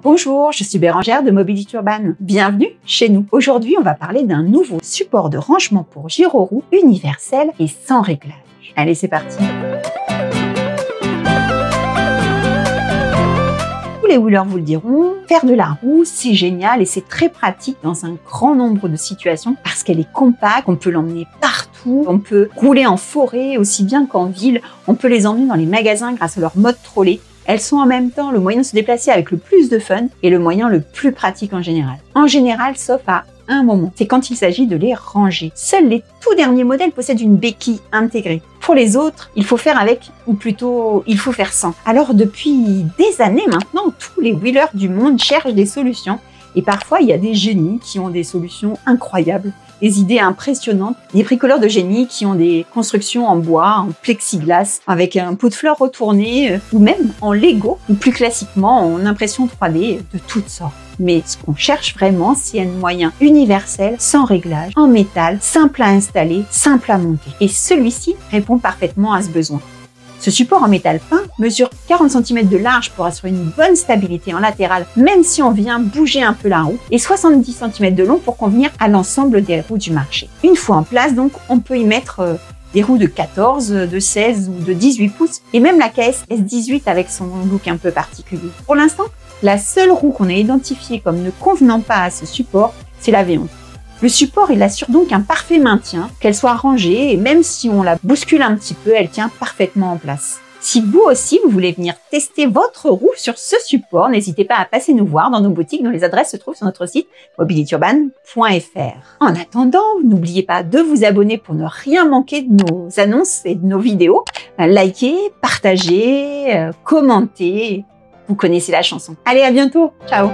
Bonjour, je suis Bérangère de Mobility Urban. Bienvenue chez nous. Aujourd'hui, on va parler d'un nouveau support de rangement pour gyroroues universel et sans réglage. Allez, c'est parti. Tous les wheelers vous le diront, faire de la roue, c'est génial et c'est très pratique dans un grand nombre de situations parce qu'elle est compacte, on peut l'emmener partout, on peut rouler en forêt aussi bien qu'en ville, on peut les emmener dans les magasins grâce à leur mode trolley. Elles sont en même temps le moyen de se déplacer avec le plus de fun et le moyen le plus pratique en général. En général, sauf à un moment, c'est quand il s'agit de les ranger. Seuls les tout derniers modèles possèdent une béquille intégrée. Pour les autres, il faut faire avec, ou plutôt, il faut faire sans. Alors depuis des années maintenant, tous les wheelers du monde cherchent des solutions et parfois il y a des génies qui ont des solutions incroyables. Des idées impressionnantes, des bricoleurs de génie qui ont des constructions en bois, en plexiglas, avec un pot de fleurs retourné, ou même en Lego, ou plus classiquement en impression 3D de toutes sortes. Mais ce qu'on cherche vraiment, c'est un moyen universel, sans réglage, en métal, simple à installer, simple à monter. Et celui-ci répond parfaitement à ce besoin. Ce support en métal peint mesure 40 cm de large pour assurer une bonne stabilité en latéral, même si on vient bouger un peu la roue, et 70 cm de long pour convenir à l'ensemble des roues du marché. Une fois en place, donc, on peut y mettre des roues de 14, de 16 ou de 18 pouces, et même la KS S18 avec son look un peu particulier. Pour l'instant, la seule roue qu'on a identifiée comme ne convenant pas à ce support, c'est la V11. Le support, il assure donc un parfait maintien, qu'elle soit rangée, et même si on la bouscule un petit peu, elle tient parfaitement en place. Si vous aussi, vous voulez venir tester votre roue sur ce support, n'hésitez pas à passer nous voir dans nos boutiques dont les adresses se trouvent sur notre site mobilityurban.fr. En attendant, n'oubliez pas de vous abonner pour ne rien manquer de nos annonces et de nos vidéos. Likez, partagez, commentez, vous connaissez la chanson. Allez, à bientôt, ciao!